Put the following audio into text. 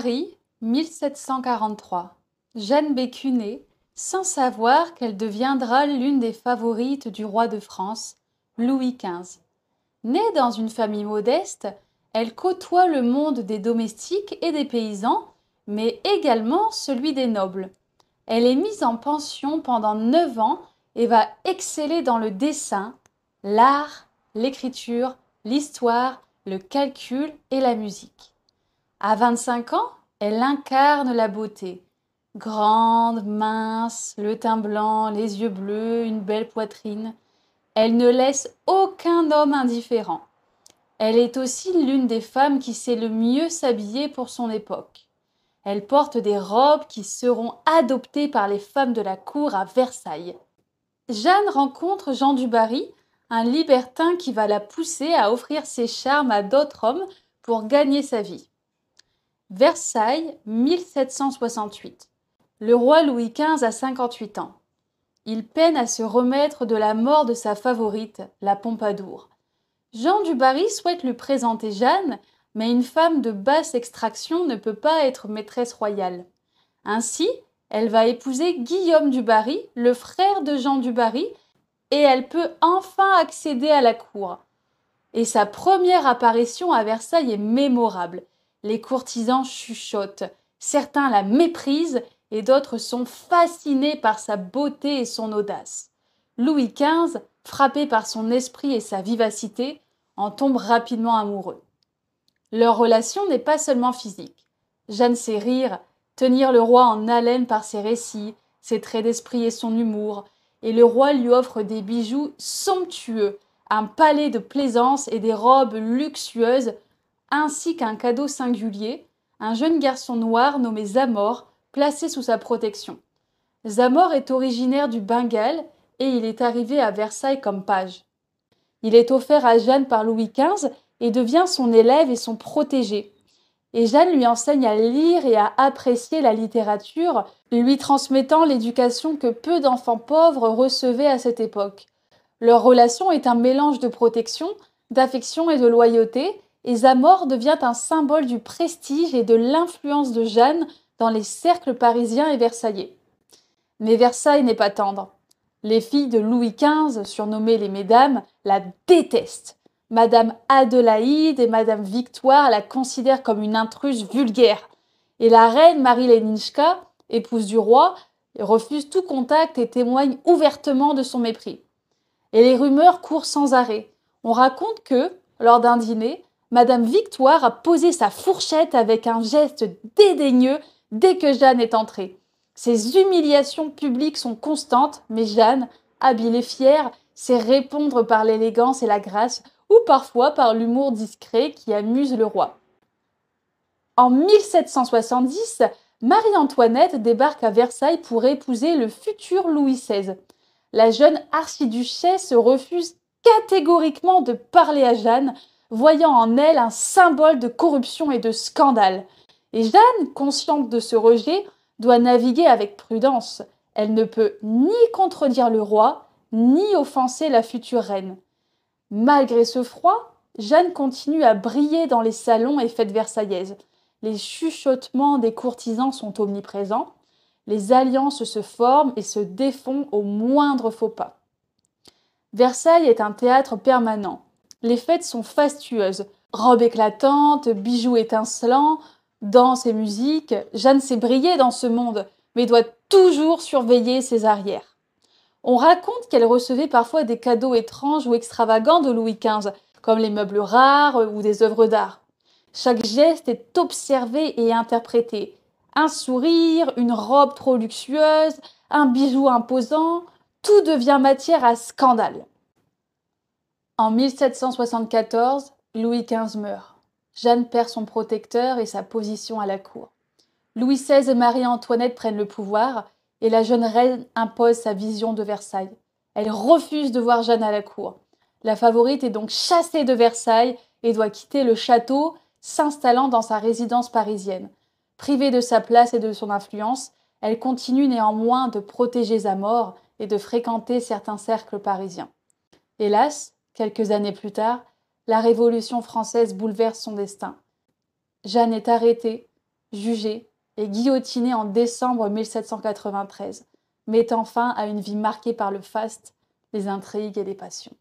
Paris, 1743. Jeanne Bécu naît, sans savoir qu'elle deviendra l'une des favorites du roi de France, Louis XV. Née dans une famille modeste, elle côtoie le monde des domestiques et des paysans, mais également celui des nobles. Elle est mise en pension pendant 9 ans et va exceller dans le dessin, l'art, l'écriture, l'histoire, le calcul et la musique. À 25 ans, elle incarne la beauté. Grande, mince, le teint blanc, les yeux bleus, une belle poitrine. Elle ne laisse aucun homme indifférent. Elle est aussi l'une des femmes qui sait le mieux s'habiller pour son époque. Elle porte des robes qui seront adoptées par les femmes de la cour à Versailles. Jeanne rencontre Jean du Barry, un libertin qui va la pousser à offrir ses charmes à d'autres hommes pour gagner sa vie. Versailles, 1768. Le roi Louis XV a 58 ans. Il peine à se remettre de la mort de sa favorite, la Pompadour. Jean du Barry souhaite lui présenter Jeanne, mais une femme de basse extraction ne peut pas être maîtresse royale. Ainsi, elle va épouser Guillaume du Barry, le frère de Jean du Barry, et elle peut enfin accéder à la cour. Et sa première apparition à Versailles est mémorable. Les courtisans chuchotent, certains la méprisent et d'autres sont fascinés par sa beauté et son audace. Louis XV, frappé par son esprit et sa vivacité, en tombe rapidement amoureux. Leur relation n'est pas seulement physique. Jeanne sait rire, tenir le roi en haleine par ses récits, ses traits d'esprit et son humour, et le roi lui offre des bijoux somptueux, un palais de plaisance et des robes luxueuses, ainsi qu'un cadeau singulier, un jeune garçon noir nommé Zamore, placé sous sa protection. Zamore est originaire du Bengale et il est arrivé à Versailles comme page. Il est offert à Jeanne par Louis XV et devient son élève et son protégé. Et Jeanne lui enseigne à lire et à apprécier la littérature, lui transmettant l'éducation que peu d'enfants pauvres recevaient à cette époque. Leur relation est un mélange de protection, d'affection et de loyauté, et Zamore devient un symbole du prestige et de l'influence de Jeanne dans les cercles parisiens et versaillais. Mais Versailles n'est pas tendre. Les filles de Louis XV, surnommées les Mesdames, la détestent. Madame Adélaïde et Madame Victoire la considèrent comme une intruse vulgaire. Et la reine Marie Lenitchka, épouse du roi, refuse tout contact et témoigne ouvertement de son mépris. Et les rumeurs courent sans arrêt. On raconte que, lors d'un dîner, Madame Victoire a posé sa fourchette avec un geste dédaigneux dès que Jeanne est entrée. Ces humiliations publiques sont constantes, mais Jeanne, habile et fière, sait répondre par l'élégance et la grâce, ou parfois par l'humour discret qui amuse le roi. En 1770, Marie-Antoinette débarque à Versailles pour épouser le futur Louis XVI. La jeune archiduchesse refuse catégoriquement de parler à Jeanne, voyant en elle un symbole de corruption et de scandale. Et Jeanne, consciente de ce rejet, doit naviguer avec prudence. Elle ne peut ni contredire le roi, ni offenser la future reine. Malgré ce froid, Jeanne continue à briller dans les salons et fêtes versaillaises. Les chuchotements des courtisans sont omniprésents. Les alliances se forment et se défont au moindre faux pas. Versailles est un théâtre permanent. Les fêtes sont fastueuses. Robes éclatantes, bijoux étincelants, danse et musique. Jeanne sait briller dans ce monde, mais doit toujours surveiller ses arrières. On raconte qu'elle recevait parfois des cadeaux étranges ou extravagants de Louis XV, comme les meubles rares ou des œuvres d'art. Chaque geste est observé et interprété. Un sourire, une robe trop luxueuse, un bijou imposant, tout devient matière à scandale. En 1774, Louis XV meurt. Jeanne perd son protecteur et sa position à la cour. Louis XVI et Marie-Antoinette prennent le pouvoir et la jeune reine impose sa vision de Versailles. Elle refuse de voir Jeanne à la cour. La favorite est donc chassée de Versailles et doit quitter le château, s'installant dans sa résidence parisienne. Privée de sa place et de son influence, elle continue néanmoins de protéger Zamore et de fréquenter certains cercles parisiens. Hélas, quelques années plus tard, la Révolution française bouleverse son destin. Jeanne est arrêtée, jugé et guillotiné en décembre 1793, mettant fin à une vie marquée par le faste, les intrigues et les passions.